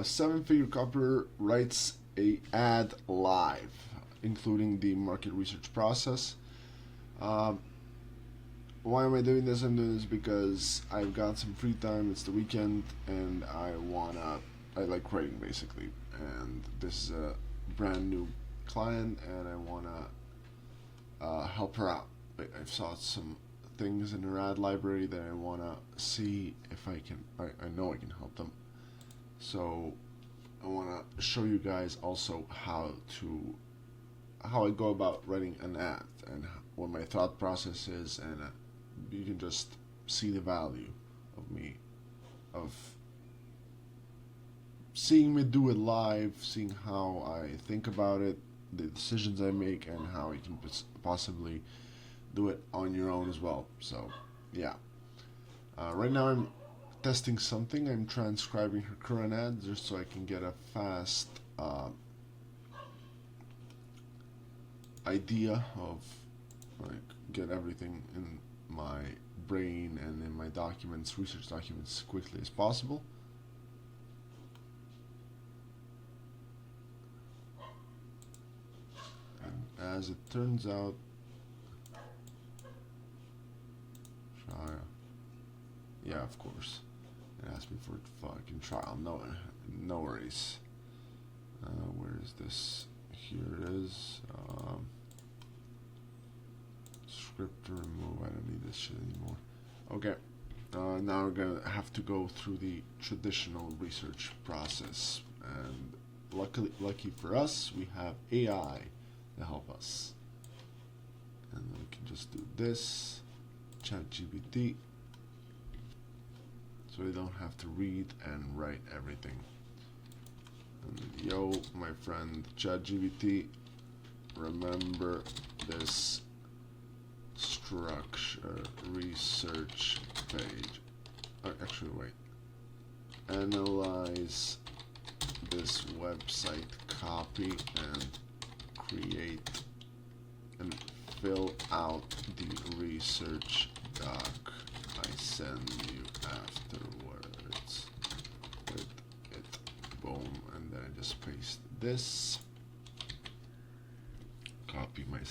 Seven-figure copywriter writes a ad live, including the market research process. Why am I doing this? I'm doing this because I've got some free time. It's the weekend, and I like writing basically. And this is a brand new client, and I wanna help her out. I've saw some things in her ad library that I wanna see if I can. I know I can help them. So I wanna show you guys also how I go about writing an ad and what my thought process is, and you can just see the value of seeing me do it live, seeing how I think about it, the decisions I make, and how you can possibly do it on your own as well. So yeah, right now I'm testing something. I'm transcribing her current ad just so I can get a fast idea of, get everything in my brain and in my documents, research documents, as quickly as possible. And as it turns out, yeah, of course, it asked me for a fucking trial. No worries. Where is this? Here it is. Script to remove. I don't need this shit anymore. Okay. Now we're gonna have to go through the traditional research process, and lucky for us, we have AI to help us. And then we can just do this, ChatGPT, so we don't have to read and write everything. And yo, my friend ChatGPT, remember this structure research page. Actually, wait. Analyze this website copy and create and fill out the research doc I send you afterwards with it. Boom. And then I just paste this. Copy my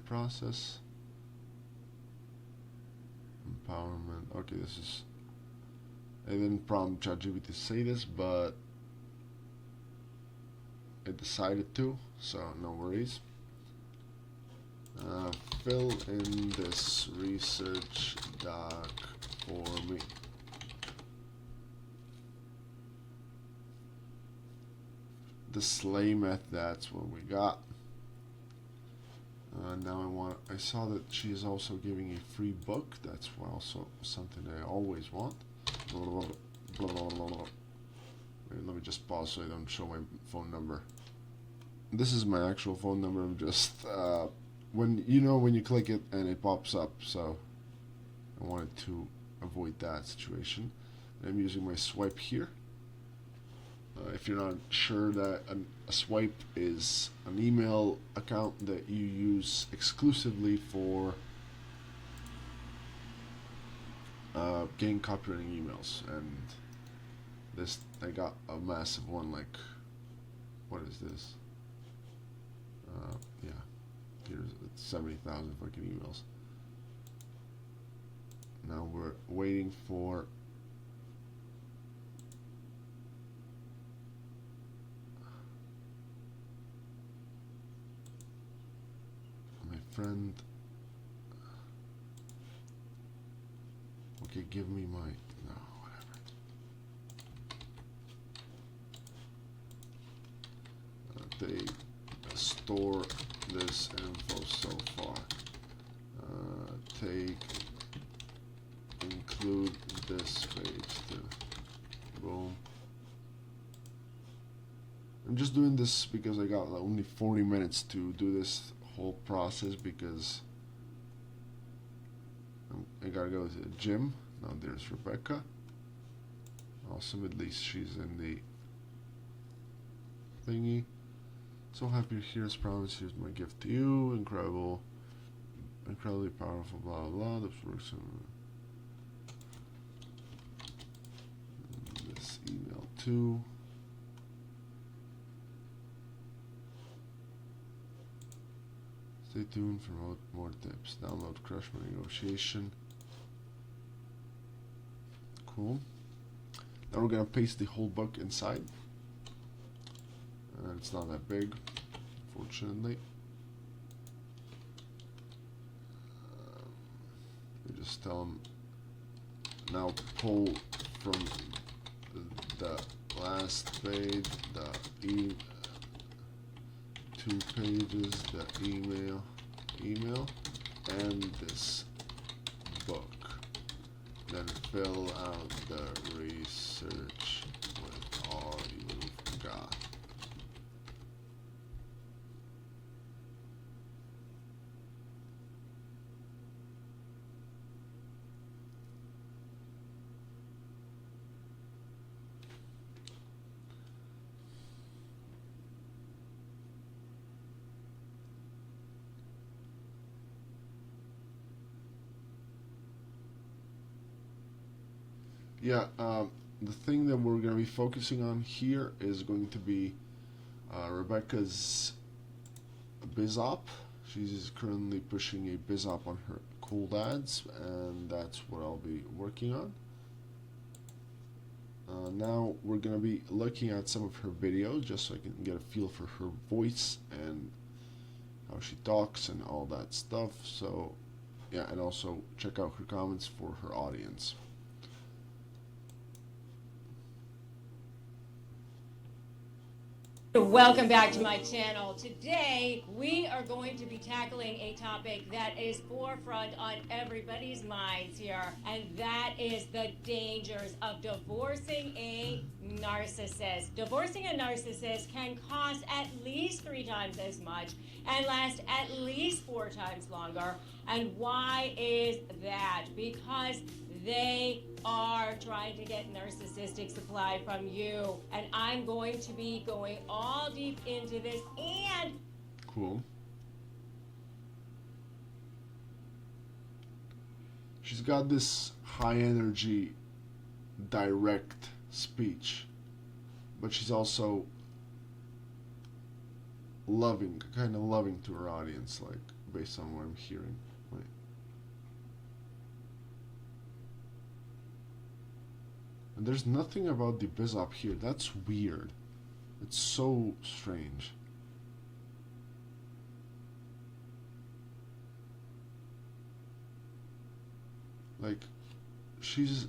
process. Empowerment. Okay, this is. I didn't prompt ChatGPT to say this, but it decided to, so no worries. Fill in this research doc for me. The sleigh method, that's what we got. Now I saw that she is also giving a free book. That's also something I always want. Wait, let me just pause so I don't show my phone number. This is my actual phone number. I'm just when you click it and it pops up. So I wanted to avoid that situation. I'm using my swipe here. If you're not sure, that a swipe is an email account that you use exclusively for getting copywriting emails, and this, I got a massive one. Like, what is this? Yeah, here's 70,000 fucking emails. Now we're waiting for my friend. Okay, give me my, no, whatever. They store this info so far. Include this page too. Boom. I'm just doing this because I got only 40 minutes to do this whole process, because I gotta go to the gym. Now there's Rebecca. Awesome, at least she's in the thingy. So happy you're here, as promised. Here's my gift to you. Incredibly powerful, blah blah. This works. This email too. Stay tuned for more tips. Download Crush My Negotiation. Cool. Now we're gonna paste the whole book inside. It's not that big, fortunately. We just tell them now pull from the last page, the 2 pages, the email, and this book. Then fill out the research with all you've got. Yeah, the thing that we're going to be focusing on here is going to be Rebecca's BizOp. She's currently pushing a BizOp on her cold ads, and that's what I'll be working on. Now we're going to be looking at some of her videos just so I can get a feel for her voice and how she talks and all that stuff. So yeah, and also check out her comments for her audience. Welcome back to my channel. Today we are going to be tackling a topic that is forefront on everybody's minds here, and that is the dangers of divorcing a narcissist. Divorcing a narcissist can cost at least 3 times as much and last at least 4 times longer. And why is that? Because they are trying to get narcissistic supply from you, and I'm going to be going all deep into this. And cool. She's got this high energy, direct speech, but she's also loving, kind of loving to her audience, like based on what I'm hearing. Right. And there's nothing about the BizOp here. That's weird. It's so strange. Like, she's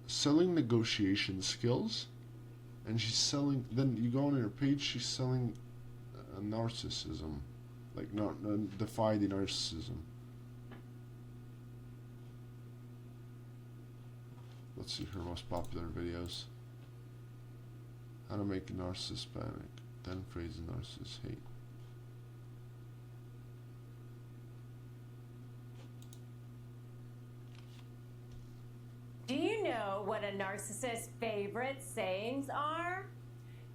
selling negotiation skills, and she's selling, then you go on her page, she's selling narcissism. Like, defy the narcissism. Let's see her most popular videos. How to make a narcissist panic. 10 phrases narcissists hate. do you know what a narcissist's favorite sayings are?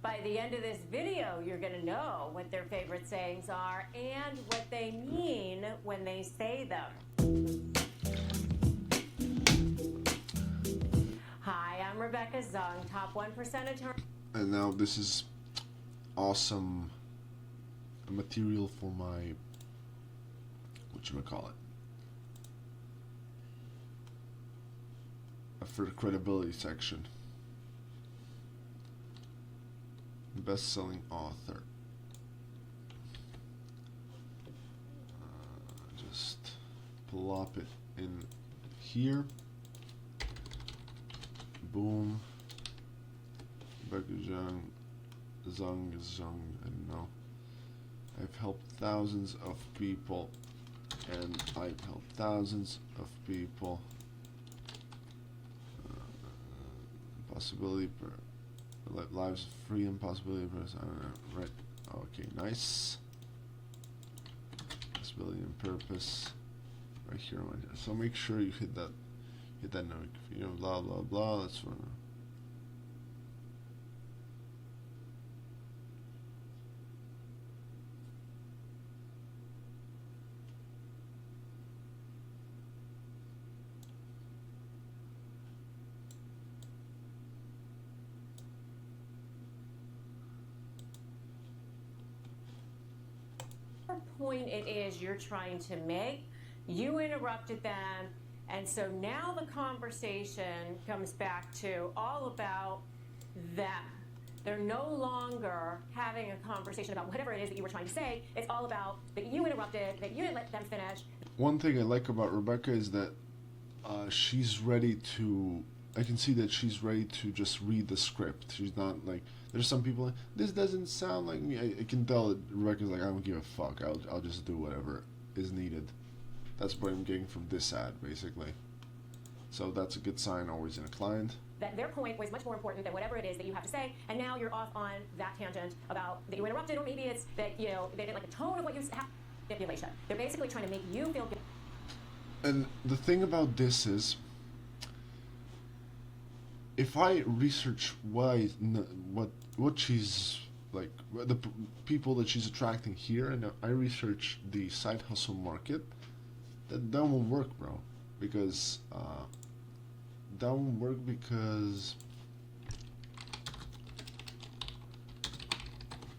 By the end of this video, you're going to know what their favorite sayings are and what they mean when they say them. Hi, I'm Rebecca Zung, top 1% attorney. And now this is awesome material for my, whatchamacallit, for the credibility section. Best-selling author. Just plop it in here. Boom. Rebecca Zung, I don't know. I've helped thousands of people, and I've helped thousands of people. Possibility per lives of freedom, possibility per, I don't know, right? Okay, nice. Possibility and purpose, right here. So make sure you hit that note. You know, blah blah blah. That's what. point it is you're trying to make. You interrupted them, and so now the conversation comes back to all about them. They're no longer having a conversation about whatever it is that you were trying to say. It's all about that you interrupted, that you didn't let them finish. One thing I like about Rebecca is that she's ready to. I can see that she's ready to just read the script. She's not like. There's some people like, this doesn't sound like me. I can tell that Rebecca's like, I don't give a fuck. I'll just do whatever is needed. That's what I'm getting from this ad, basically. So that's a good sign always in a client. That their point was much more important than whatever it is that you have to say, and now you're off on that tangent about that you interrupted, or maybe it's that, you know, they didn't like the tone of what you have. Manipulation. They're basically trying to make you feel good. And the thing about this is, if I research what she's like, the people that she's attracting here, and I research the side hustle market, that won't work, bro, because that won't work because.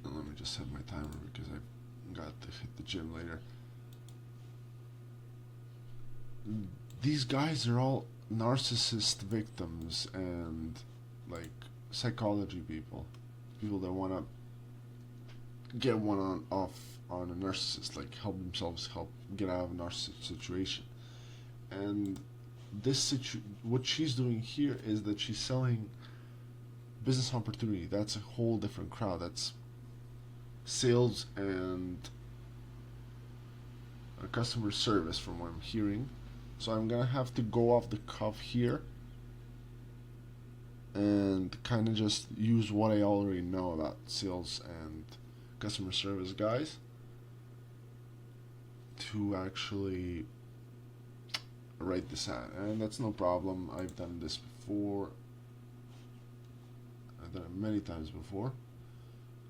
Let me just set my timer because I got to hit the gym later. These guys are all narcissist victims and like psychology people that want to get off on a narcissist, like help themselves get out of a narcissist situation. And what she's doing here is that she's selling business opportunity. That's a whole different crowd. That's sales and customer service from what I'm hearing. So I'm gonna have to go off the cuff here and kind of just use what I already know about sales and customer service guys to actually write this ad. And that's no problem. I've done this before. I've done it many times before.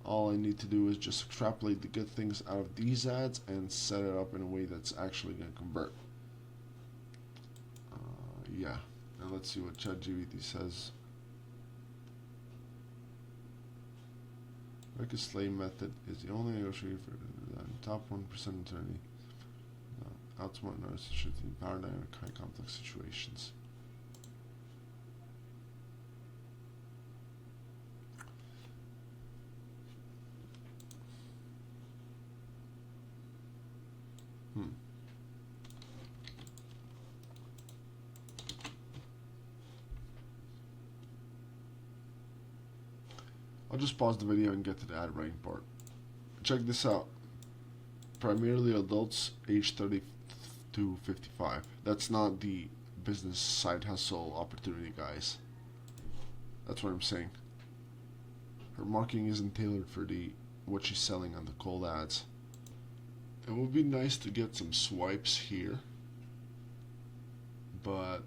All I need to do is just extrapolate the good things out of these ads and set it up in a way that's actually going to convert. Yeah. Now let's see what ChatGPT says. Like a slave method is the only negotiator for the top 1% attorney. Outsmart narcissists in paradigmatic high complex situations. I'll just pause the video and get to the ad writing part. Check this out. Primarily adults age 30 to 55. That's not the business side hustle opportunity, guys. That's what I'm saying. Her marketing isn't tailored for what she's selling on the cold ads. It would be nice to get some swipes here, but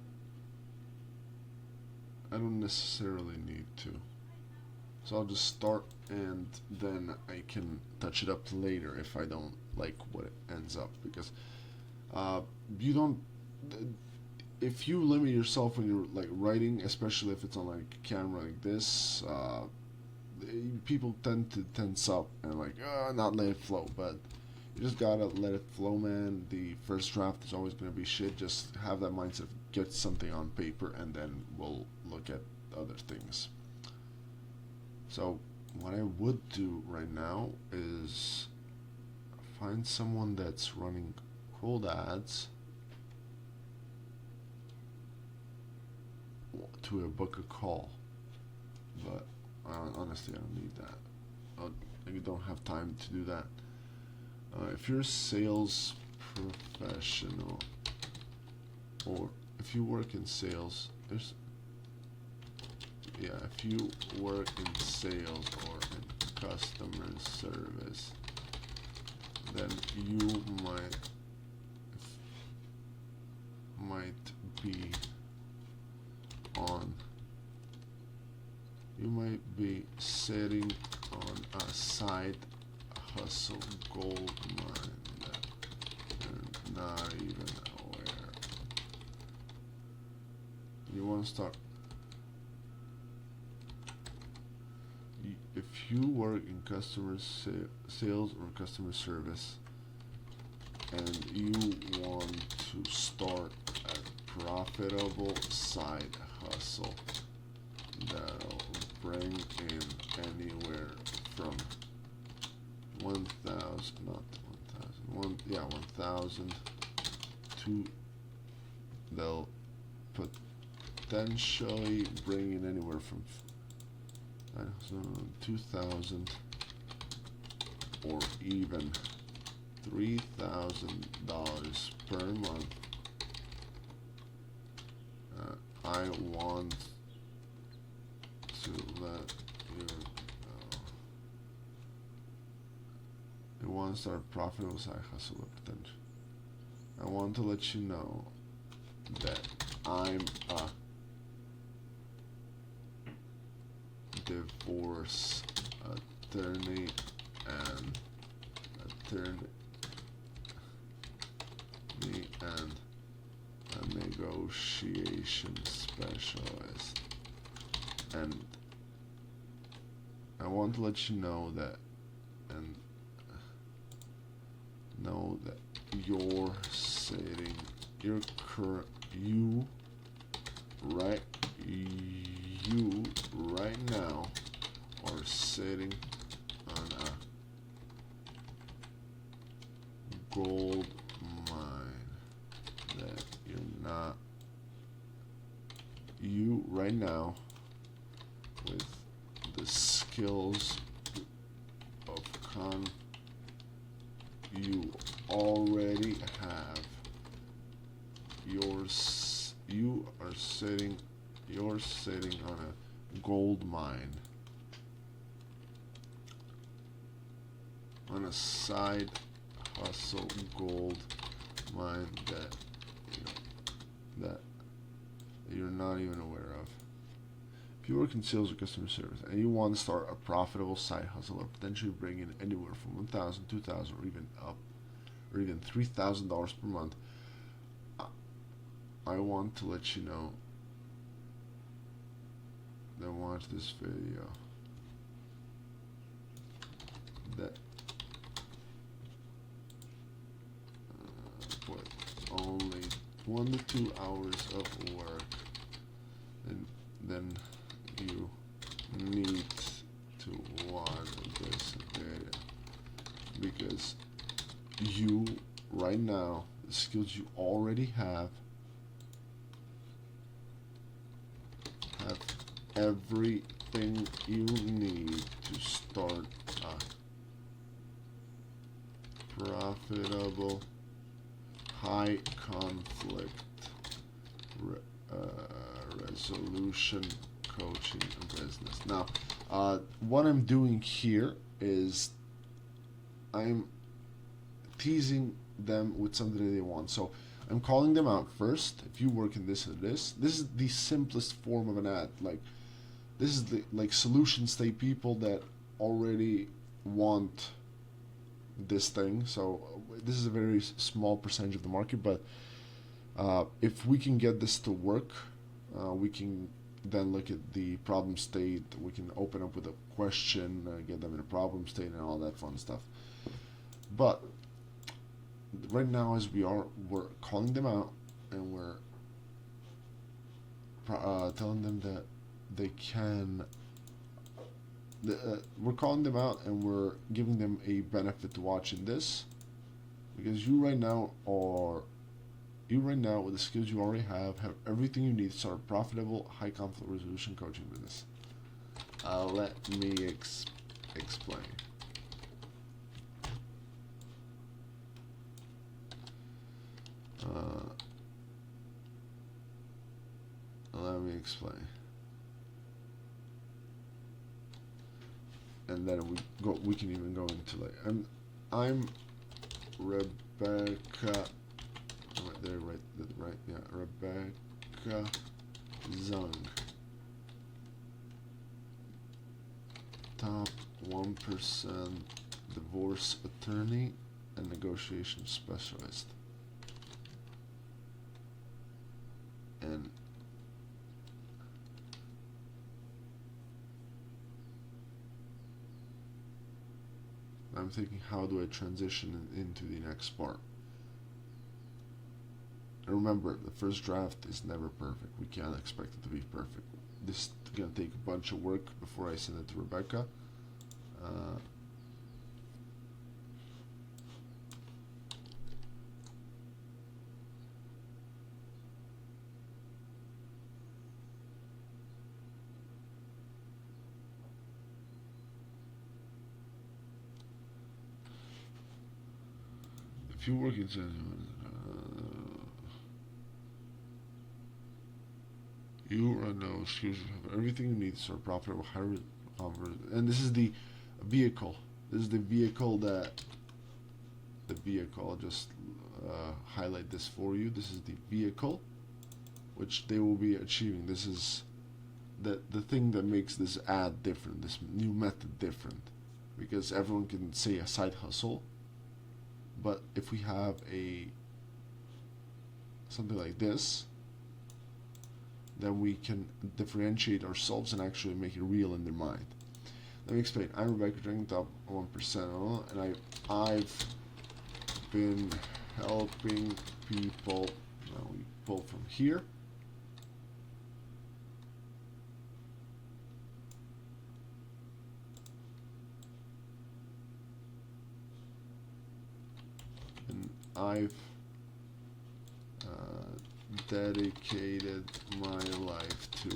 I don't necessarily need to. So I'll just start and then I can touch it up later if I don't like what it ends up, because you don't, if you limit yourself when you're like writing, especially if it's on like camera like this, people tend to tense up and like not let it flow. But you just gotta let it flow, man. The first draft is always gonna be shit. Just have that mindset, get something on paper, and then we'll look at other things. So what I would do right now is find someone that's running cold ads to book a call. But honestly, I don't need that. I don't have time to do that. If you're a sales professional, or if you work in sales, if you work in sales or in customer service, then you might be sitting on a side hustle gold mine that you're not even aware. You want to start. If you work in customer sales or customer service, and you want to start a profitable side hustle that'll bring in anywhere from 1,000 to they'll potentially bring in anywhere from 2,000 or even $3,000 per month. I want to let you know. You want to start a profitable side hustle with potential. I want to let you know that I'm a divorce attorney and a negotiation specialist, and I want to let you know that you're sitting you right now are sitting on a gold mine that you're not. You right now, with the skills of you already have, you're sitting on a gold mine, on a side hustle gold mine that you're not even aware of. If you work in sales or customer service and you want to start a profitable side hustle or potentially bring in anywhere from 1,000, 2,000, or even $3,000 per month, I want to let you know that watch this video that with only 1 to 2 hours of work, and then you need to watch this video, because you right now, the skills you already have everything you need to start a profitable, high conflict resolution coaching business. Now, what I'm doing here is I'm teasing them with something that they want. So I'm calling them out first. If you work in this or this is the simplest form of an ad. Like, this is the solution state people that already want this thing. So this is a very small percentage of the market, but if we can get this to work, we can then look at the problem state. We can open up with a question, get them in a problem state, and all that fun stuff. But right now, as we're calling them out, and we're telling them that they can. We're calling them out, and we're giving them a benefit to watching this, because you right now with the skills you already have everything you need to start a profitable, high conflict resolution coaching business. Let me explain. Let me explain. And then we can even go into I'm Rebecca. Rebecca Zung, top 1% divorce attorney and negotiation specialist. And I'm thinking, how do I transition into the next part? And remember, the first draft is never perfect. We can't expect it to be perfect. This is gonna take a bunch of work before I send it to Rebecca. If you work in you right now, excuse me, have everything you need to start profitable, higher conversion. And this is the vehicle. This is the vehicle that I'll just highlight this for you. This is the vehicle which they will be achieving. This is the thing that makes this ad different, this new method different, because everyone can say a side hustle, but if we have something like this, then we can differentiate ourselves and actually make it real in their mind. Let me explain. I'm Rebecca Dring, top 1%, and I've been helping people. Now we pull from here. And I've dedicated my life to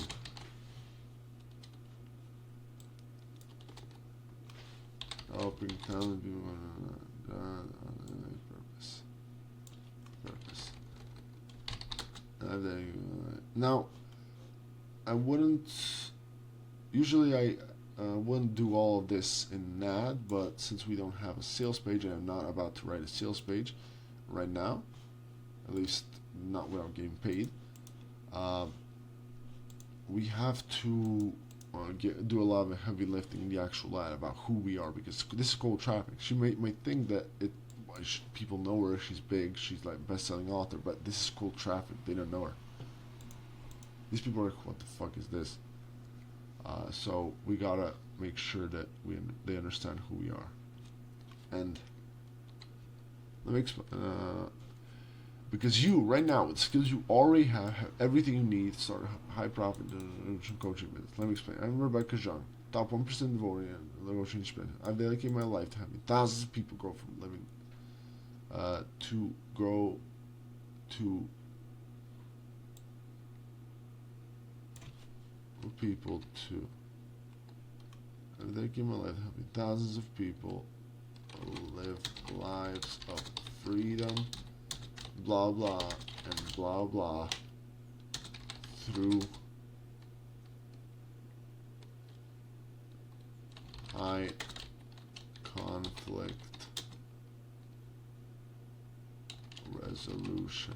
helping talented people. Purpose. Now, I wouldn't. Usually, I wouldn't do all of this in an ad, but since we don't have a sales page, and I'm not about to write a sales page right now, at least not without getting paid, we have to do a lot of heavy lifting in the actual ad about who we are, because this is cold traffic. She might think that people know her, she's big, she's like best-selling author, but this is cold traffic. They don't know her. These people are like, what the fuck is this? So we gotta make sure that they understand who we are. And let me explain. Because you, right now, with the skills you already have everything you need to start a high-profit coaching business. Let me explain. I'm Rebecca Jean, top 1% devoted in coaching business. I've dedicated my life to having thousands of people go from living I've dedicated my life to helping thousands of people live lives of freedom, blah blah, and blah blah, through high conflict resolution,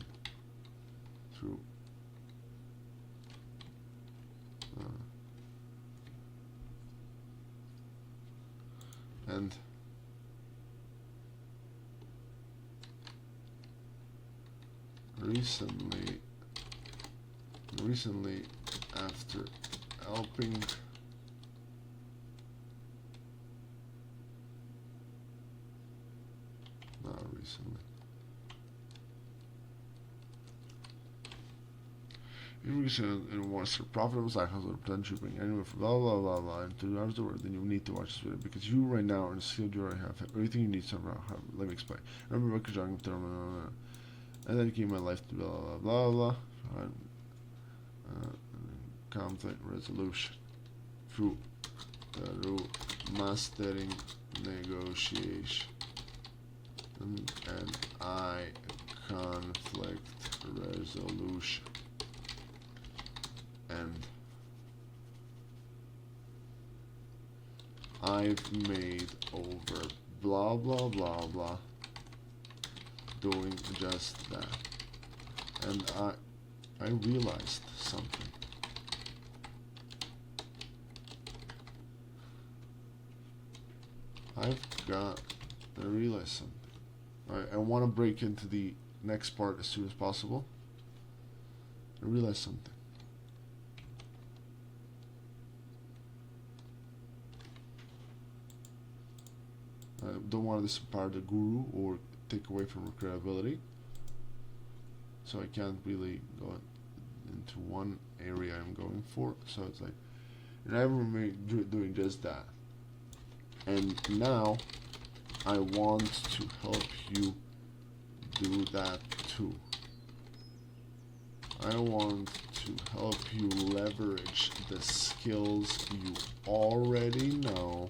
through and recently after helping not recently and wants to profitable side hustle potential bring anywhere from blah blah blah blah and 2 hours to work, then you need to watch this video, because you right now are in the skill you already have everything you need to let me explain. I remember and then gave my life to blah blah blah blah, conflict resolution through mastering negotiation and conflict resolution, and I've made over blah blah blah blah doing just that, and I realized something. I realized something. I want to break into the next part as soon as possible. I realized something. I don't want to disempower the guru or take away from her credibility. so I can't really go into one area I'm going for. So it's like, and I'm doing just that. And now I want to help you do that too. I want to help you leverage the skills you already know.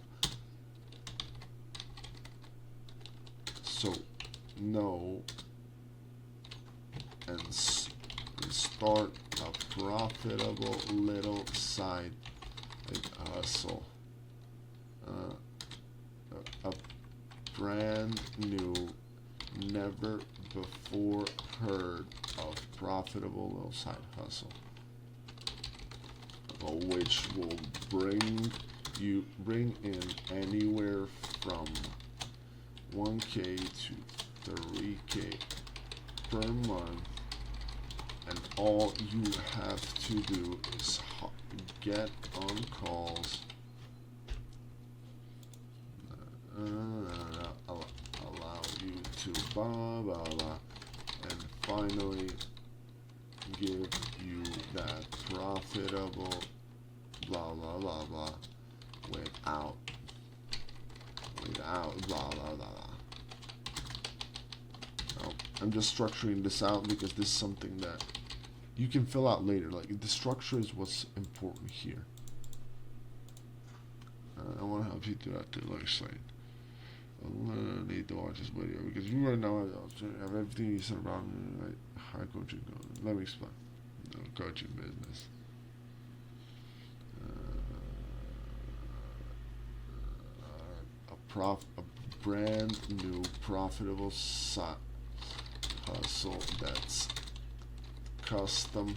So know and start a profitable little side hustle. A brand new, never before heard of profitable little side hustle, which will bring in anywhere from 1K to 3K per month, and all you have to do is get on calls, allow you to blah blah blah, and finally give you that profitable blah blah blah blah without blah blah blah. Now, I'm just structuring this out because this is something that you can fill out later. Like, the structure is what's important here. I want to help you do that too. Like, I need to watch this video because you right now have everything you said about like high coaching. Let me explain. Coaching business. A brand new profitable hustle that's custom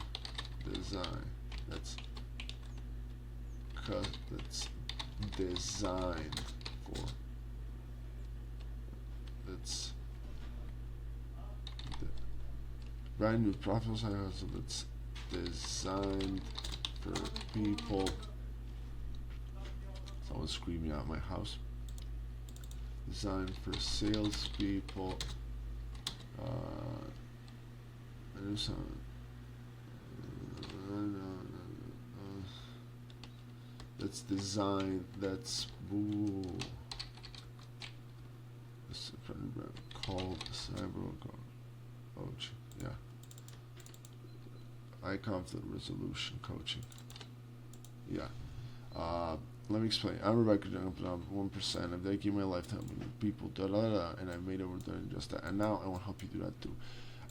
design. That's designed for. That's the brand new profitable side hustle that's designed for people. Someone's screaming out my house. Designed for salespeople. That's designed. That's It's called cyber coaching. Yeah. High conflict resolution coaching. Yeah. Let me explain. I'm Rebecca Young, I'm 1%. I'm dedicating my life to helping people, and I made over doing just that. And now I want to help you do that too.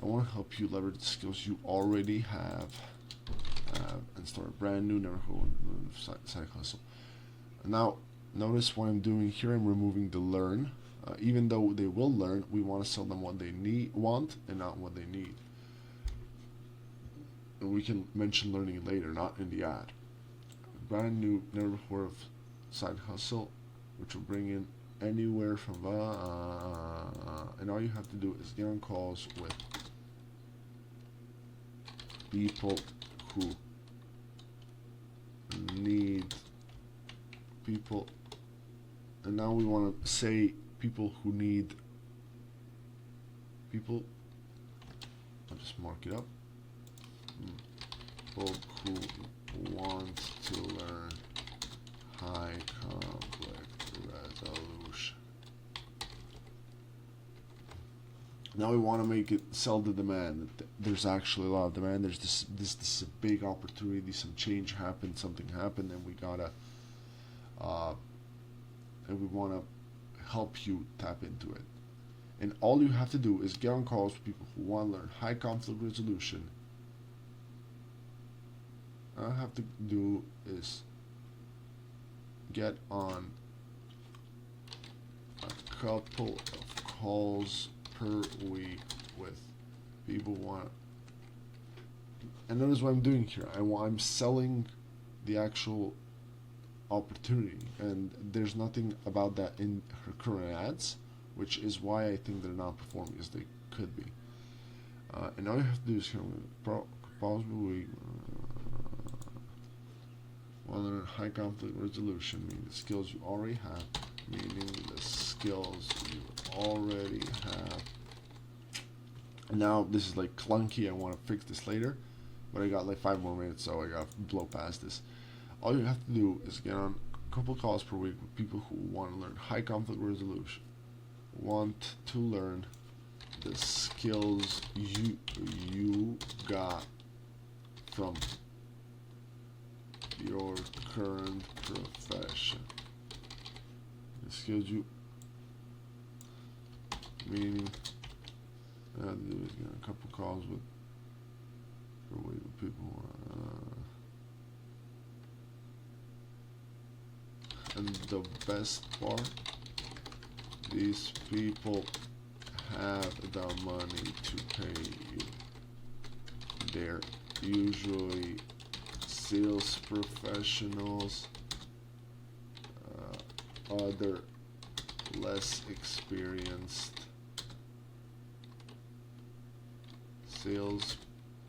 I want to help you leverage the skills you already have and start a brand new, never side hustle. Now, notice what I'm doing here. I'm removing the learn. Even though they will learn, we want to sell them what they want, and not what they need. And we can mention learning later, not in the ad. Brand new, never before of side hustle, which will bring in anywhere from and all you have to do is get on calls with people who need people, and now we want to say people who need people. I'll just mark it up. People who want to learn high conflict resolution. Now we want to make it sell the demand. There's actually a lot of demand. There's this is a big opportunity. Some change happened. Something happened, and we gotta and we want to help you tap into it. And all you have to do is get on calls with people who want to learn high conflict resolution. All I have to do is get on a couple of calls per week with people who want. And notice what I'm doing here. I'm selling the actual opportunity, and there's nothing about that in her current ads, which is why I think they're not performing as they could be. And all you have to do is here pause per week. Learn high conflict resolution, meaning the skills you already have, meaning the skills you already have. And now this is like clunky. I want to fix this later, but I got like 5 more minutes, so I got to blow past this. All you have to do is get on a couple calls per week with people who want to learn high conflict resolution, want to learn the skills you got from your current profession. The skills you, meaning I have to do is get a couple calls with people. And the best part, these people have the money to pay you. They're usually sales professionals, other less experienced sales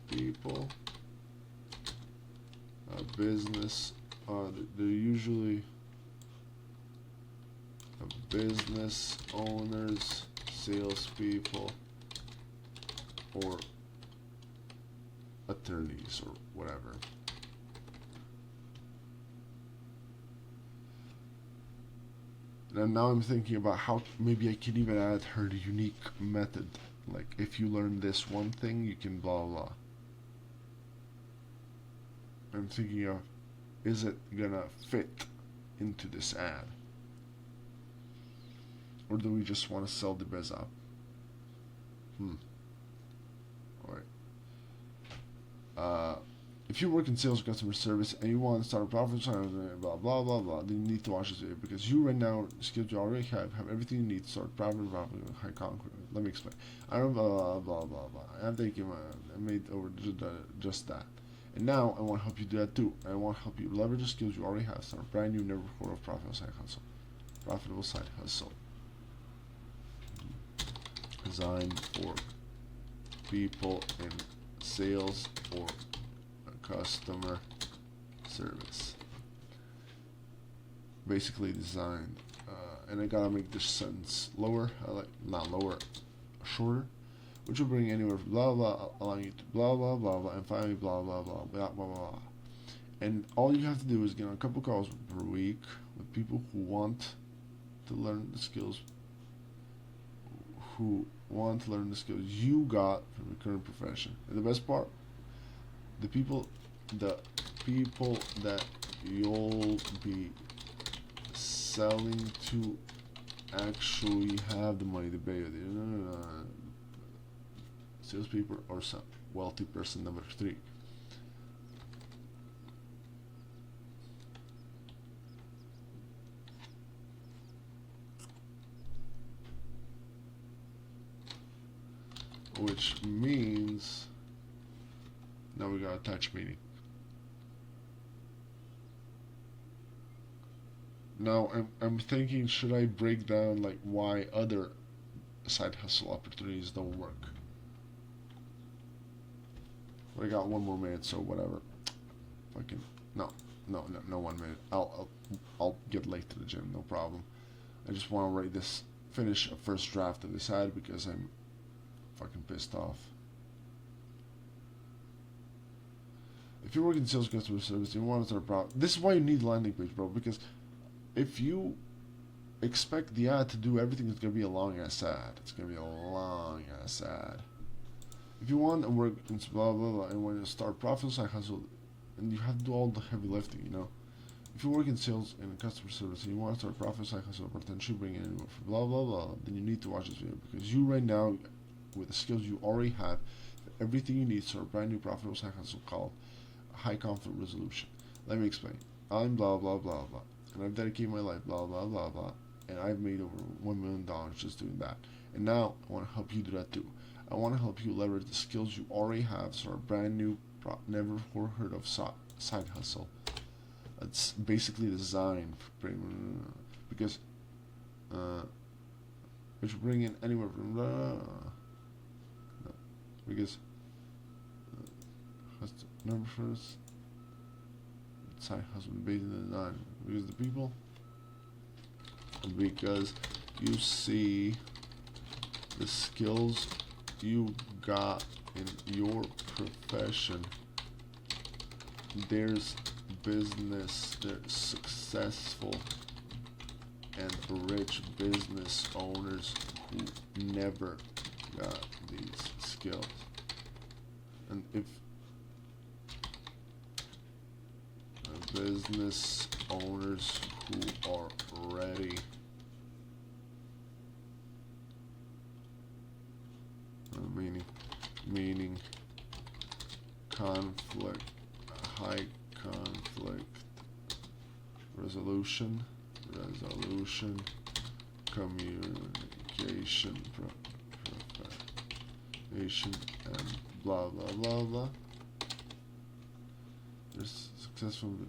people, business, they're usually business owners, salespeople, or attorneys, or whatever. And now I'm thinking about how maybe I can even add her unique method. Like, if you learn this one thing, you can blah blah. I'm thinking of, is it gonna fit into this ad? Or do we just want to sell the biz up? Alright. If you work in sales or customer service and you want to start a profit channel, blah blah blah blah, then you need to watch this video, because you right now, skills you already have everything you need to start profit high concrete. Let me explain. I don't blah blah blah blah. I'm thinking I made over just that. And now I want to help you do that too. I want to help you leverage the skills you already have, start a brand new, never heard of profitable side hustle. Profitable side hustle. Designed for people in sales or customer service. Basically designed, and I gotta make this sentence lower, not lower, shorter, which will bring anywhere from blah blah, allowing you to blah blah blah blah, and finally blah blah blah blah blah blah. And all you have to do is get on a couple calls per week with people who want to learn the skills, you got from your current profession. And the best part, the people that you'll be selling to actually have the money to pay you. Salespeople or some wealthy person number 3. Which means now we got a touch meeting. Now I'm thinking, should I break down like why other side hustle opportunities don't work? But I got 1 more minute, so whatever. Fucking no 1 minute. I'll get late to the gym, no problem. I just want to finish a first draft of this ad because I'm fucking pissed off. If you're working in sales customer service, you want to start a problem. This is why you need a landing page, bro. Because if you expect the ad to do everything, it's gonna be a long ass ad. It's gonna be a long ass ad. If you want to work in blah blah blah and want to start profitable side hustle, and you have to do all the heavy lifting, you know. If you work in sales and customer service and you want to start profitable side hustle, potentially bring in anywhere for blah blah blah, then you need to watch this video, because you right now, with the skills you already have, everything you need to start a brand new profitable side hustle called high conflict resolution. Let me explain. I'm blah blah blah blah, and I've dedicated my life blah blah blah blah, and I've made over $1 million just doing that. And now I want to help you do that too. I want to help you leverage the skills you already have, start a brand new, never heard of side hustle. It's basically designed for because which bring in anywhere from because number first side hustle based in the design, because the people, because you see the skills you got in your profession. There's successful and rich business owners who never got these skills. And if business owners who are ready meaning conflict, high conflict resolution, communication, profession, and blah blah blah blah. They're successful but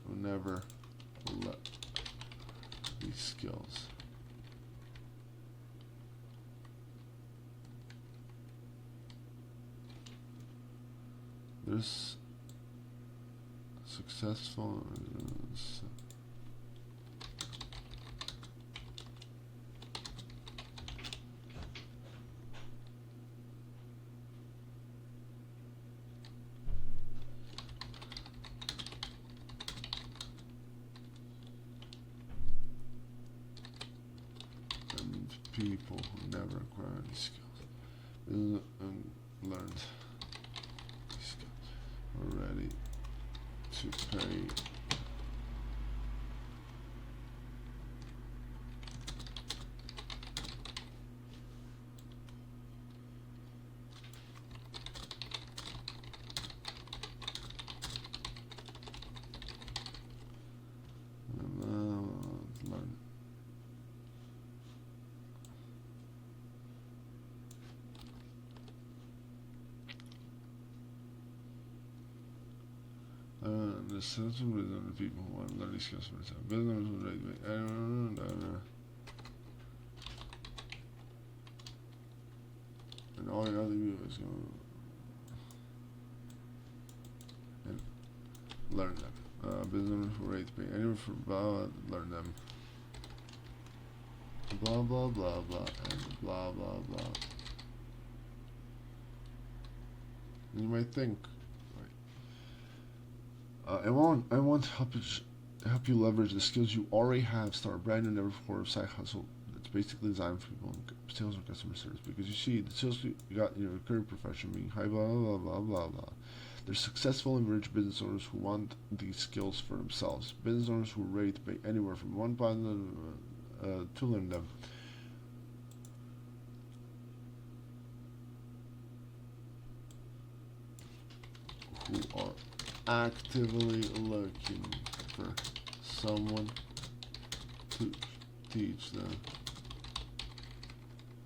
who never let these skills. There's successful and people who never acquire these skills and learned these skills are ready to pay learn. The system is on the people who want to learn these skills for themselves. Business will and all your other viewers go and learn them. Business will rate pay anywhere from blah, learn them. Blah blah blah blah and blah blah blah. And you might think, I want to help you leverage the skills you already have. Start a brand new, never before side hustle that's basically designed for people in sales or customer service. Because you see, the skills you got in your current profession, being high blah blah blah blah blah. They're successful and rich business owners who want these skills for themselves. Business owners who are ready to pay anywhere from £1 to learn them. Who are actively looking for someone to teach them.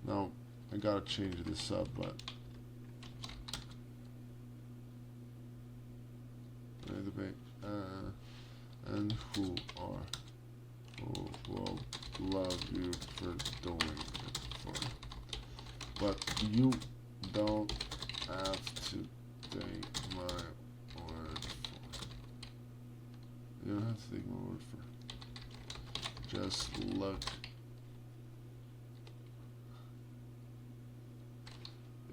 Now, I gotta change this up, but and who will love you for doing it for you. But you don't have to take my word for it. You don't have to take my word for it. Just look.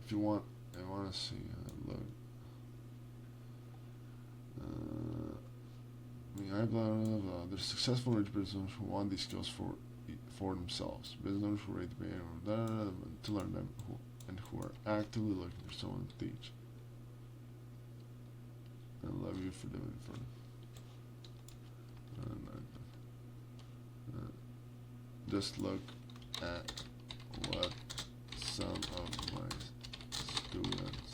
If you want, I want to see. Look. Blah, blah, blah. There's successful rich business owners who want these skills for themselves. Business owners who are ready to pay to learn them, who are actively looking for someone to teach. I love you for doing it for them. Just look at what some of my students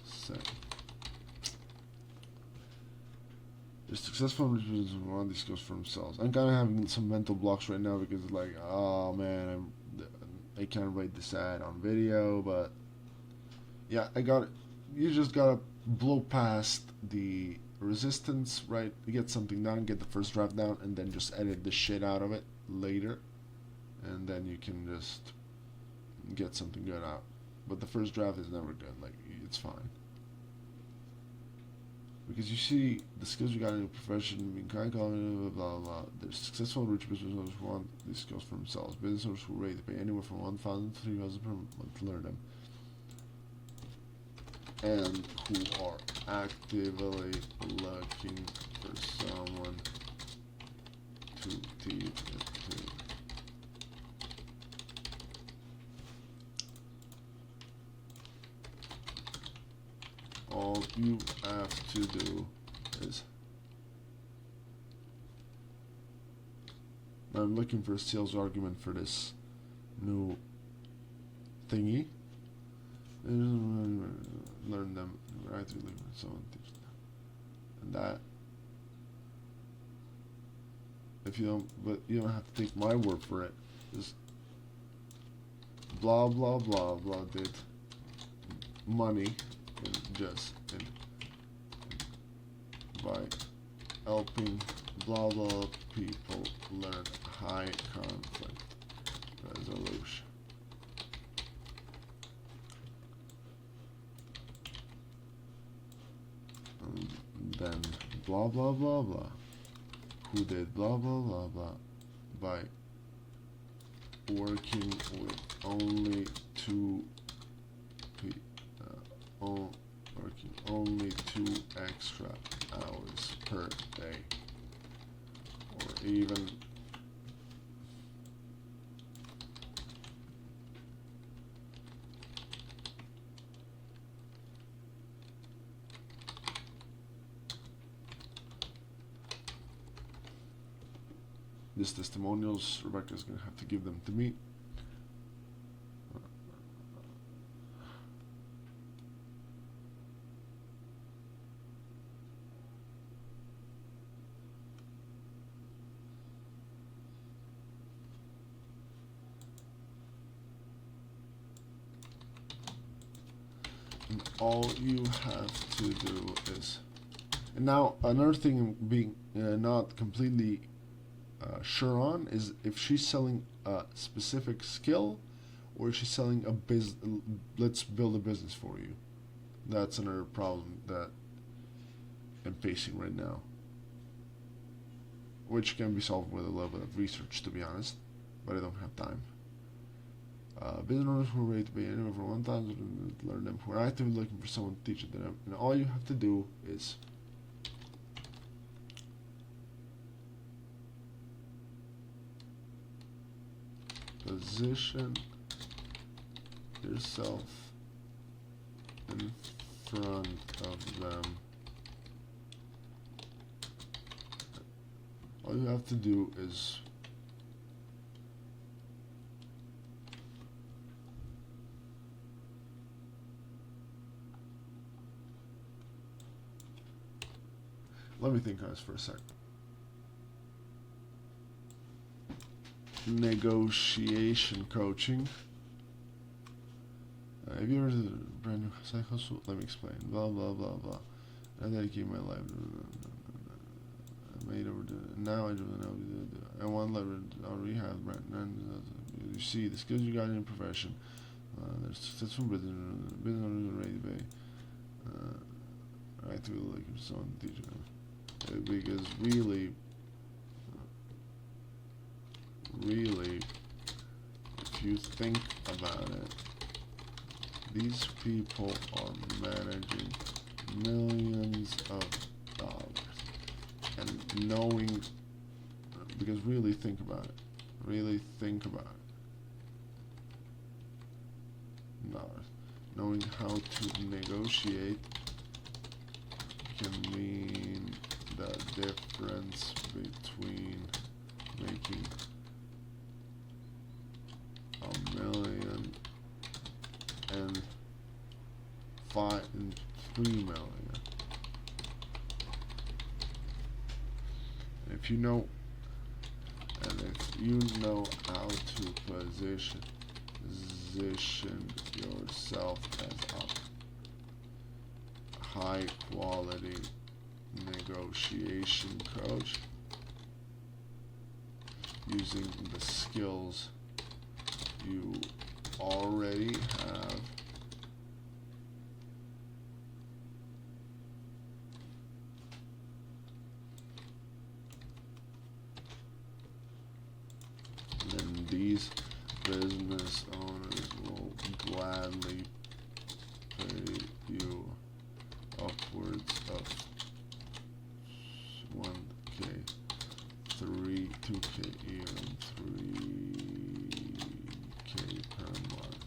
say. They're successful individuals who want these skills for themselves. I'm kind of having some mental blocks right now because it's like, oh man, I can't write this ad on video, but yeah, I got it. You just gotta blow past the resistance, right? You get something done, get the first draft down, and then just edit the shit out of it later, and then you can just get something good out. But the first draft is never good. Like, it's fine. Because you see the skills you got in your profession, being kind of blah blah blah. There's successful rich business owners who want these skills for themselves. Business owners who are ready to pay anywhere from £1,000 to £3,000 per month to learn them. and who are actively looking for someone to teach it to. All you have to do is, I'm looking for a sales argument for this new thingy. Learn them, right? Someone teach them, and that. If you don't, but you don't have to take my word for it. Just blah blah blah blah did money by helping blah blah people learn high conflict resolution. And then blah blah blah blah. Who did blah blah blah blah by working with only working only 2 extra hours per day, or even these testimonials. Rebecca's gonna have to give them to me. And all you have to do is, and now another thing I'm being not completely sure on is if she's selling a specific skill or is she selling a let's build a business for you. That's another problem that I'm facing right now, which can be solved with a little bit of research, to be honest, but I don't have time. Business owners who are ready to pay anywhere from 1,000 to learn them, who are actively looking for someone to teach them, and all you have to do is position yourself in front of them. All you have to do is let me think on this for a second. Negotiation coaching. Have you ever did a brand new side hustle? Let me explain. Blah blah blah blah. I dedicate my life. I made over. Now I don't know. I want to already have brand. You see the skills you got in your profession. That's from business owners ready to pay. I have to be looking for someone to teach them. Because really, if you think about it, these people are managing millions of dollars, and knowing, because really think about it, knowing how to negotiate can mean the difference between making $1 million and 3 million. If you know how to position yourself as a high quality negotiation coach using the skills you already have, then these business owners will gladly pay you upwards of 1K, 2K a year, and 3K per month.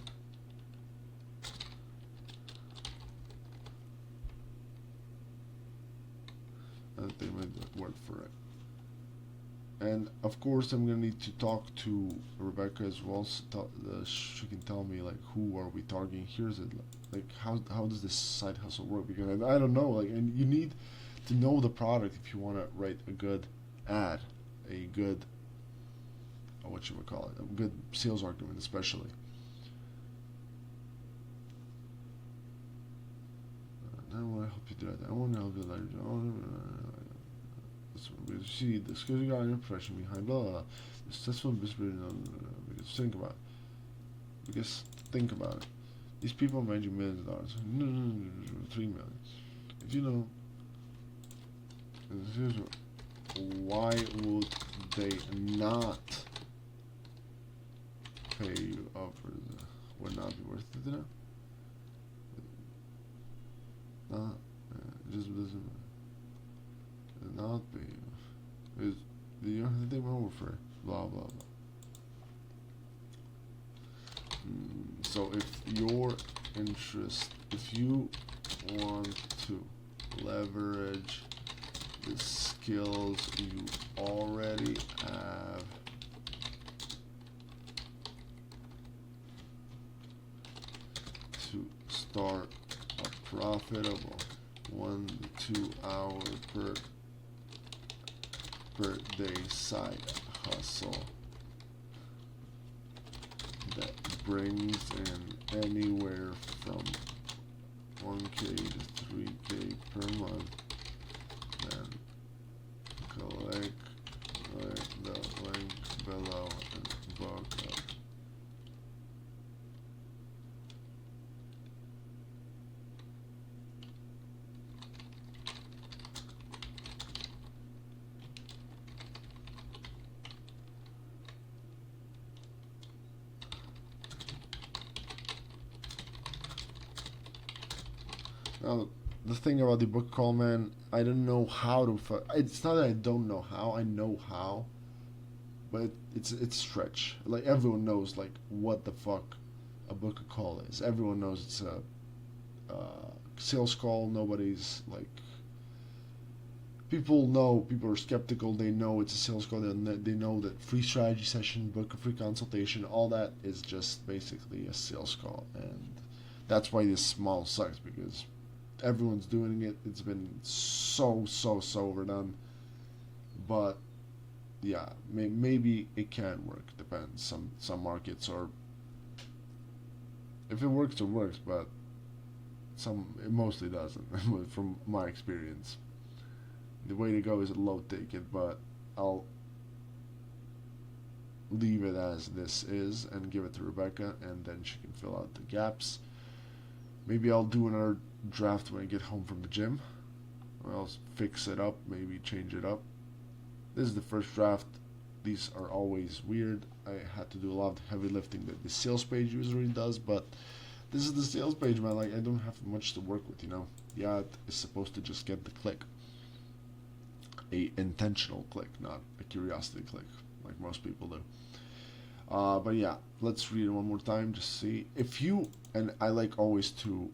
I think I made that word for it. And of course, I'm gonna need to talk to Rebecca as well. So she can tell me like who are we targeting. Here's it. Like how does this side hustle work? Because I don't know. Like, and you need to know the product if you want to write a good ad, a good what you would call it, a good sales argument, especially. I want to help you do that. I want to help you later. You see the skills you got in your profession behind blah blah blah. The successful business because think about it. Because think about it. These people made you millions of dollars. No, 3 million. If you know, why would they not pay you upwards? Would not be worth it, you know? Just doesn't not pay you. You don't have to take my word for it. Blah blah blah. So if your interest, if you want to leverage the skills you already have to start a profitable 1 to 2 hour per day side hustle that brings in anywhere from 1K to 3K per month, then click the link below and book up. Now, the thing about the book call, man, I don't know how to. It's not that I don't know how. I know how, but it's stretch. Like everyone knows, like what the fuck a book call is. Everyone knows it's a sales call. Nobody's like. People know. People are skeptical. They know it's a sales call. They know that free strategy session, book a free consultation. All that is just basically a sales call, and that's why this model sucks because everyone's doing it. It's been so overdone. But yeah, maybe it can work. Depends. Some markets are. If it works, it works. But it mostly doesn't. From my experience, the way to go is a low ticket. But I'll leave it as this is and give it to Rebecca, and then she can fill out the gaps. Maybe I'll do another draft when I get home from the gym. I'll fix it up, maybe change it up. This is the first draft. These are always weird. I had to do a lot of heavy lifting that the sales page usually does, but this is the sales page, man. Like I don't have much to work with, you know. The ad is supposed to just get the click. A intentional click, not a curiosity click, like most people do. But yeah, let's read it one more time, just see. If you, and I like always to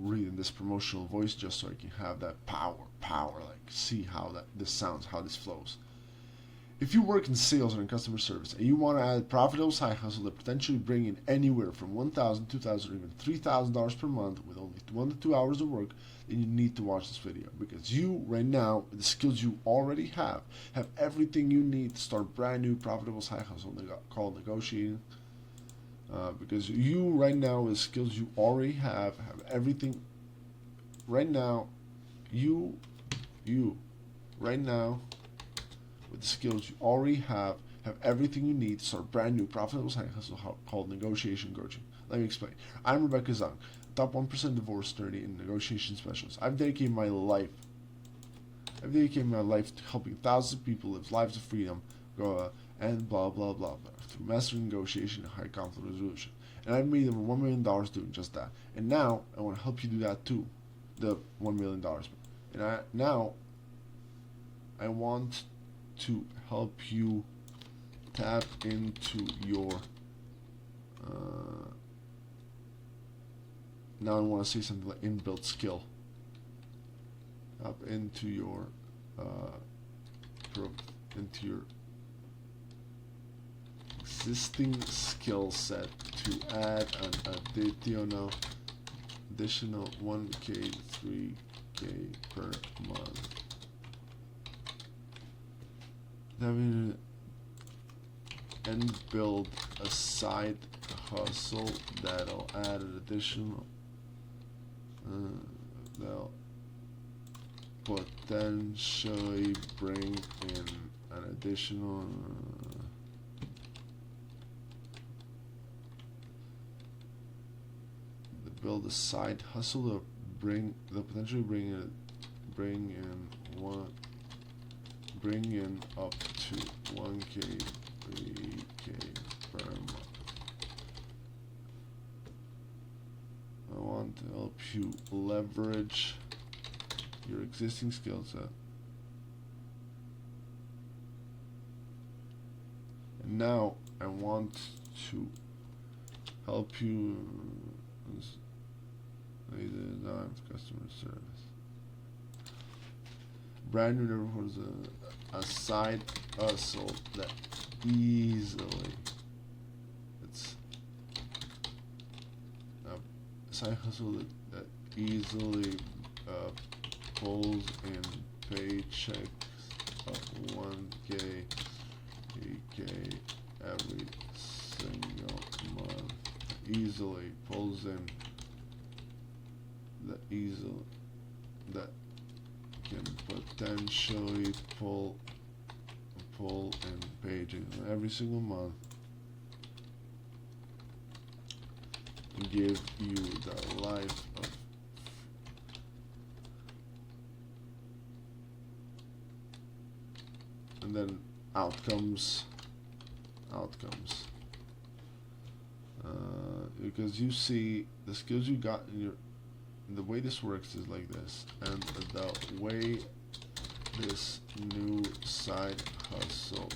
read in this promotional voice just so I can have that power, like see how this sounds, how this flows. If you work in sales or in customer service and you want to add a profitable side hustle that potentially bring in anywhere from $1,000, $2,000, or even $3,000 per month with only 1 to 2 hours of work, then you need to watch this video because you right now, with the skills you already have everything you need to start a brand new profitable side hustle called negotiating. Because you right now, with the skills you already have everything. Right now, you right now, with the skills you already have everything you need to start a brand new profitable side hustle called negotiation coaching. Let me explain. I'm Rebecca Zung, top 1% divorce attorney and negotiation specialist. I've dedicated my life to helping thousands of people live lives of freedom, and blah blah blah blah through mastering negotiation and high conflict resolution. And I've made over $1 million doing just that. And now I want to help you do that too. the $1 million. And I want to help you tap into your. Now I want to say something like inbuilt skill. Up into your into your existing skill set to add an additional 1K, 3K per month. And build a side hustle that'll add an additional that'll potentially bring in an additional build a side hustle to potentially bring in up to 1K, 3K per month. I want to help you leverage your existing skill set. And now I want to help you customer service. Brand new neighborhood is a side hustle that easily that easily pulls in paychecks of 1K, 3K every single month. Easily pulls in that can potentially pull in pages every single month and give you the life of and then outcomes because you see the skills you got in your. The way this works is like this, and the way this new side hustle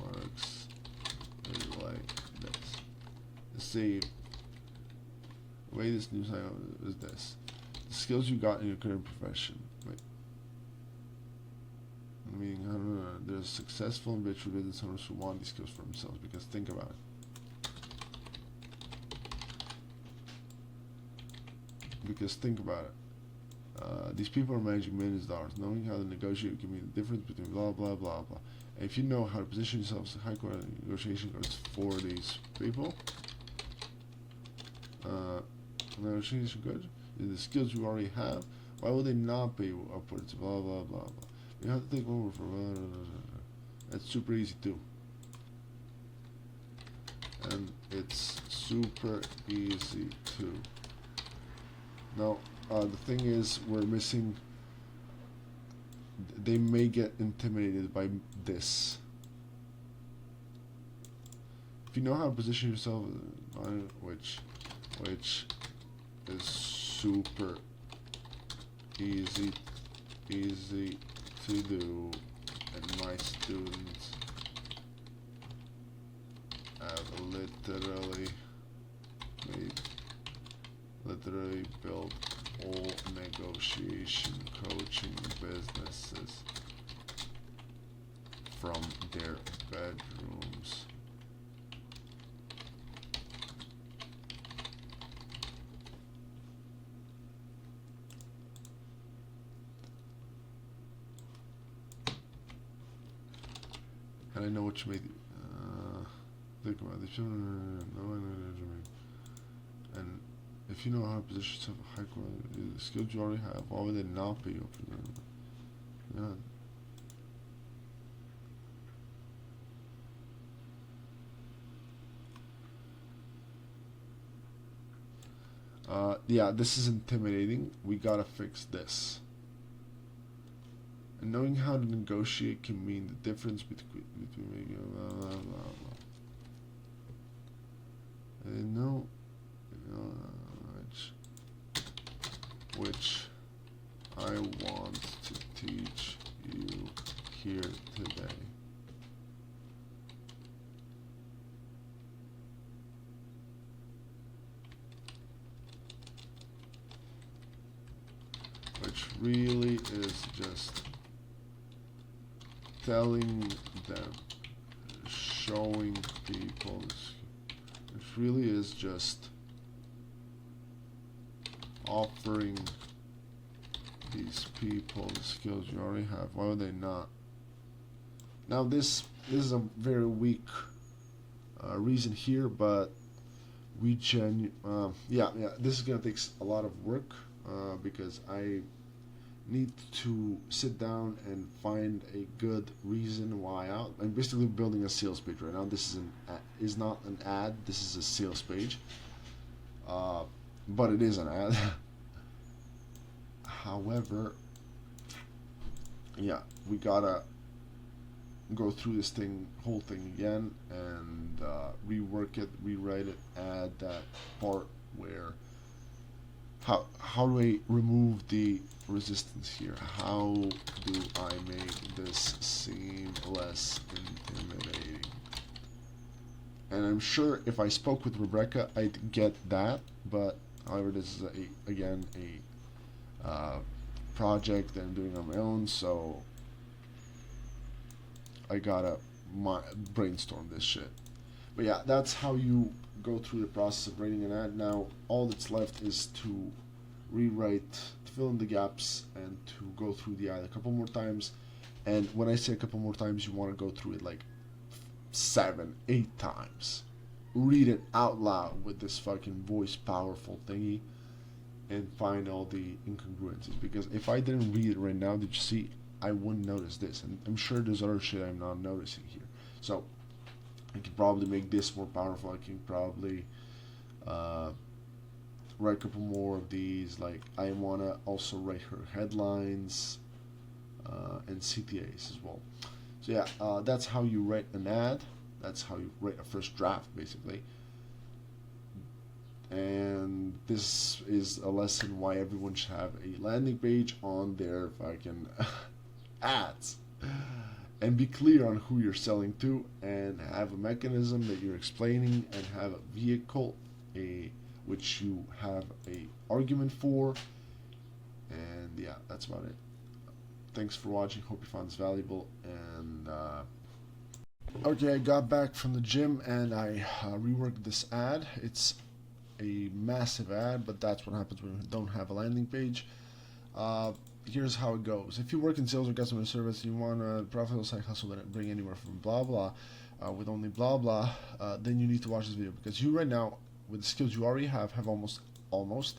works is like this. See, the way this new side hustle is this: the skills you got in your current profession. Right? I mean, I don't know. There's successful and rich business owners who want these skills for themselves. Because think about it. These people are managing millions of dollars. Knowing how to negotiate can mean the difference between blah blah blah blah. And if you know how to position yourself as a high quality negotiation coach for these people, negotiation coach, the skills you already have, why would they not be upwards? Blah blah blah blah. You have to take over for blah, blah, blah, blah. That's super easy too. And it's super easy too. Now, the thing is, we're missing. They may get intimidated by this. If you know how to position yourself, which is super easy to do, and my students have literally built whole negotiation coaching businesses from their bedrooms. And I know what you made. Think about this. And if you know how to position yourself a high quality, the skills you already have, why would they not be open? Yeah, this is intimidating. We gotta fix this. And knowing how to negotiate can mean the difference between blah blah blah blah. And no, here today. Which really is just telling them, showing people, which really is just offering these people the skills you already have. Why would they not? Now this is a very weak reason here, but we yeah, this is gonna take a lot of work because I need to sit down and find a good reason why out. I'm basically building a sales page right now. This is not an ad. This is a sales page, but it is an ad. However, yeah, we gotta go through this whole thing again, and rework it, rewrite it, add that part where how do I remove the resistance here? How do I make this seem less intimidating? And I'm sure if I spoke with Rebecca, I'd get that, but however, this is again a project that I'm doing on my own, so I gotta brainstorm this shit. But yeah, that's how you go through the process of writing an ad. Now all that's left is to rewrite, to fill in the gaps, and to go through the ad a couple more times. And when I say a couple more times, you want to go through it like 7, 8 times. Read it out loud with this fucking voice powerful thingy, and find all the incongruencies. Because if I didn't read it right now, did you see, I wouldn't notice this. And I'm sure there's other shit I'm not noticing here. So I can probably make this more powerful. I can probably write a couple more of these. Like, I want to also write her headlines and CTAs as well. So yeah, that's how you write an ad. That's how you write a first draft, basically. And this is a lesson why everyone should have a landing page on their fucking ads. And be clear on who you're selling to, and have a mechanism that you're explaining, and have a vehicle which you have a argument for. And yeah, that's about it. Thanks for watching. Hope you found this valuable. And okay, I got back from the gym and I reworked this ad. It's a massive ad, but that's what happens when you don't have a landing page. Here's how it goes. If you work in sales or customer service, you want a profitable side hustle that bring anywhere from blah blah with only blah blah, then you need to watch this video, because you right now, with the skills you already have almost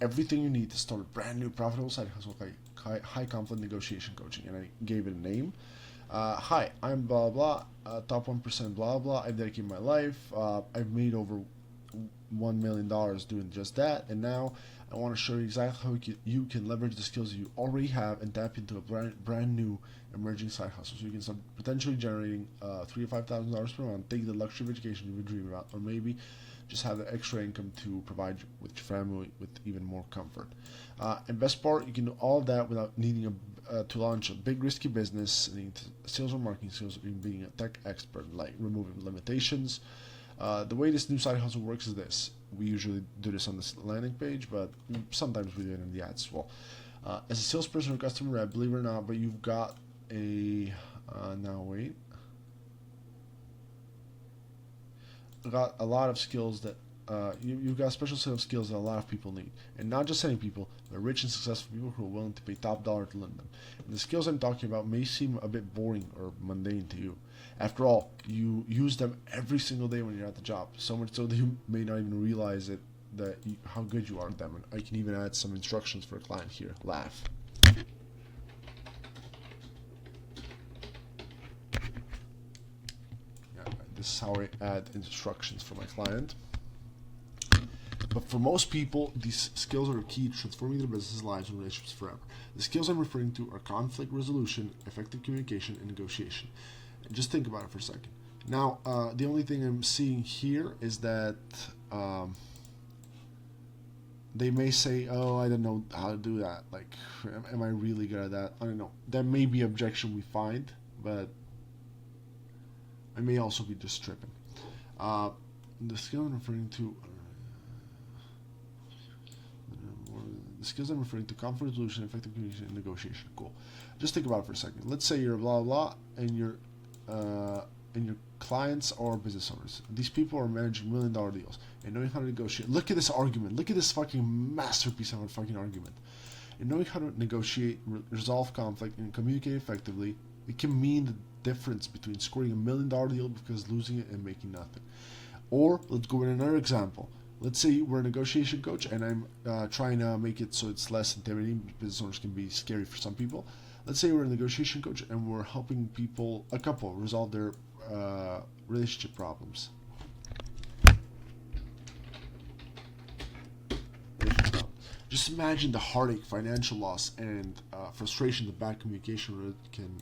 everything you need to start a brand new profitable side hustle, like high conflict negotiation coaching. And I gave it a name. Hi, I'm blah blah, top 1% blah blah. I've dedicated my life. I've made over $1 million doing just that, and now I want to show you exactly how you can leverage the skills that you already have and tap into a brand new emerging side hustle, so you can start potentially generating $3,000 to $5,000 per month, take the luxury of education you've been dreaming about, or maybe just have the extra income to provide with your family with even more comfort. And best part, you can do all of that without needing to launch a big risky business, needing sales or marketing skills, or even being a tech expert, like removing limitations. The way this new side hustle works is this. We usually do this on this landing page, but sometimes we do it in the ads as well. As a salesperson or customer rep, believe it or not, but you've got a got a lot of skills that you've got a special set of skills that a lot of people need, and not just any people, but rich and successful people who are willing to pay top dollar to learn them. And the skills I'm talking about may seem a bit boring or mundane to you. After all, you use them every single day when you're at the job, so much so that you may not even realize how good you are at them. And I can even add some instructions for a client here. Laugh. This is how I add instructions for my client. But for most people, these skills are key to transforming their businesses, lives, and relationships forever. The skills I'm referring to are conflict resolution, effective communication, and negotiation. And just think about it for a second. Now, the only thing I'm seeing here is that they may say, "Oh, I don't know how to do that. Like, am I really good at that?" I don't know. That may be objection we find, but I may also be just tripping. Uh, the skill I'm referring to. The skills I'm referring to: conflict resolution, effective communication, and negotiation. Cool. Just think about it for a second. Let's say you're blah blah, and your clients are business owners. These people are managing $1 million deals and knowing how to negotiate. Look at this argument. Look at this fucking masterpiece of a fucking argument. And knowing how to negotiate, resolve conflict, and communicate effectively, it can mean the difference between scoring $1 million deal because losing it and making nothing. Or let's go with another example. Let's say we're a negotiation coach and I'm trying to make it so it's less intimidating. Business owners can be scary for some people. Let's say we're a negotiation coach and we're helping a couple, resolve their relationship problems. Just imagine the heartache, financial loss, and frustration that bad communication can.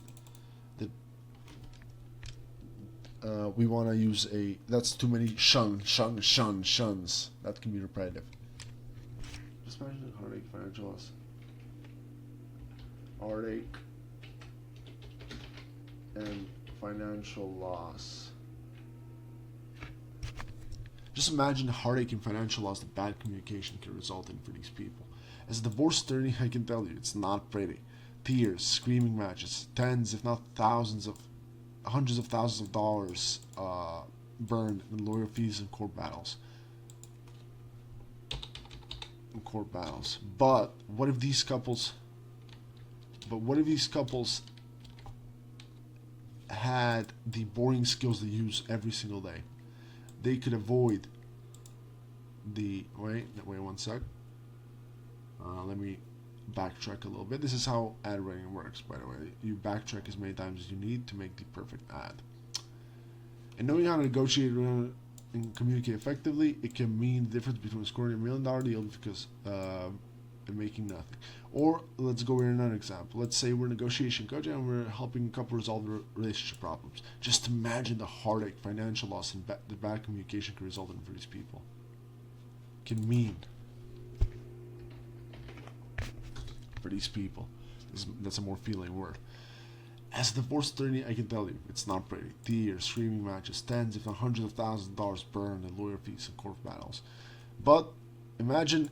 We want to use that's too many shuns. That can be repetitive. Just imagine the heartache, financial loss. Heartache and financial loss. Just imagine the heartache and financial loss that bad communication can result in for these people. As a divorce attorney, I can tell you it's not pretty. Tears, screaming matches, tens, if not thousands of hundreds of thousands of dollars burned in lawyer fees and court battles. But what if these couples had the boring skills they use every single day? They could avoid the wait 1 sec. Let me backtrack a little bit. This is how ad writing works, by the way. You backtrack as many times as you need to make the perfect ad. And knowing how to negotiate and communicate effectively, it can mean the difference between scoring $1 million deal because and making nothing. Or let's go with another example. Let's say we're a negotiation coach and we're helping a couple resolve their relationship problems. Just imagine the heartache, financial loss, and the bad communication can result in for these people. Can mean for these people. That's a more feeling word. As a divorce attorney, I can tell you, it's not pretty. Tears, screaming matches, tens, if not hundreds of thousands of dollars burned in lawyer fees and court battles. But imagine,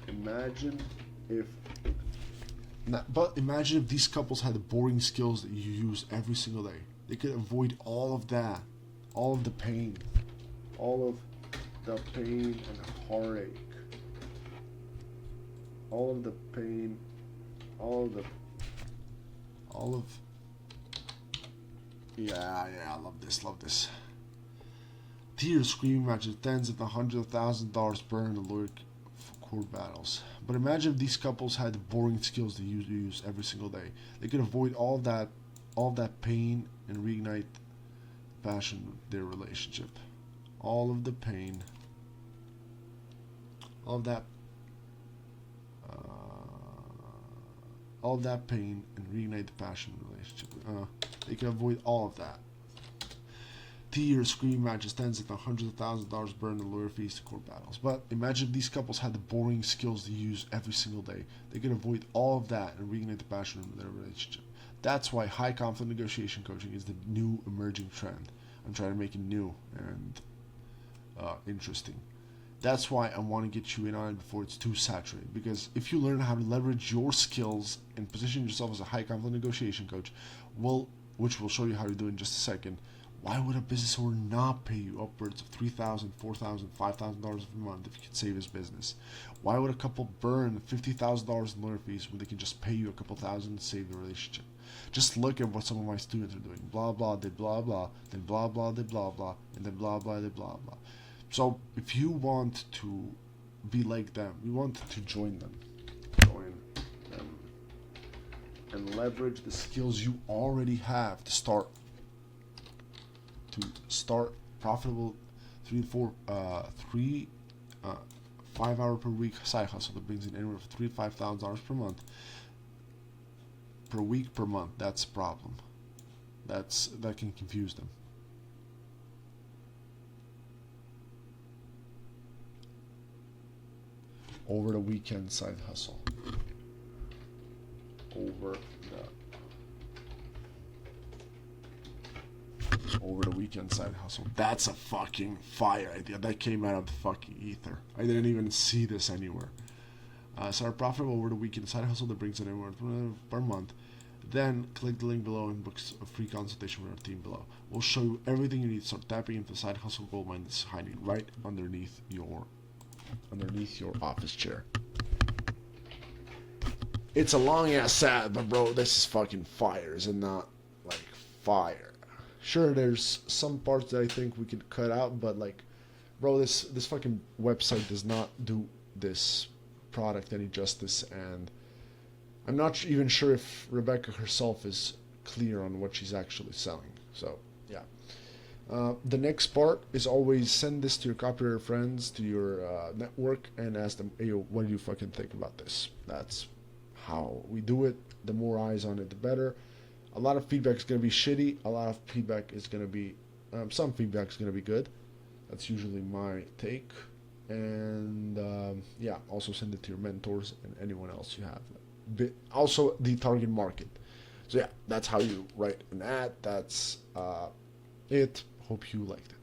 imagine if these couples had the boring skills that you use every single day. They could avoid all of that, all of the pain, and heartache. I love this. Tears, screaming matches, tens if not hundreds of thousands of dollars burned in lawyer court battles. But imagine if these couples had the boring skills they use every single day. They could avoid all that pain and reignite passion in their relationship. All of the pain, all of that pain and reignite the passion in the relationship. They can avoid all of that. Tears, screaming matches, tens if not hundreds of thousands of dollars burned in lawyer fees to court battles. But imagine if these couples had the boring skills they use every single day. They could avoid all of that and reignite the passion in their relationship. That's why high conflict negotiation coaching is the new emerging trend. I'm trying to make it new and interesting. That's why I want to get you in on it before it's too saturated. Because if you learn how to leverage your skills and position yourself as a high conflict negotiation coach, which we'll show you how to do in just a second, why would a business owner not pay you upwards of $3,000, $4,000, $5,000 a month if you can save his business? Why would a couple burn $50,000 in lawyer fees when they can just pay you a couple thousand to save the relationship? Just look at what some of my students are doing. Blah, blah, did blah, blah, then blah, blah, did blah, blah, and then blah, blah, did blah, blah. So if you want to be like them, you want to join them, and leverage the skills you already have to start profitable 5-hour per week side hustle that brings in anywhere from $3,000 to $5,000 per month, per week, per month. That's a problem. That can confuse them. over the weekend side hustle. Over the weekend side hustle. That's a fucking fire idea. That came out of the fucking ether. I didn't even see this anywhere. Start profitable over the weekend side hustle that brings in anywhere per month. Then click the link below and book a free consultation with our team below. We'll show you everything you need to start tapping into the side hustle goldmine that's hiding right underneath your office chair. It's a long ass ad, but bro, this is fucking fire, is it not? Like fire. Sure, there's some parts that I think we could cut out, but like, bro, this fucking website does not do this product any justice, and I'm not even sure if Rebecca herself is clear on what she's actually selling. So yeah. The next part is always send this to your copywriter friends, to your network, and ask them, hey, what do you fucking think about this? That's how we do it. The more eyes on it, the better. A lot of feedback is going to be shitty. A lot of feedback is going to be, some feedback is going to be good. That's usually my take. And yeah, also send it to your mentors and anyone else you have. Also the target market. So yeah, that's how you write an ad. That's it. Hope you liked it.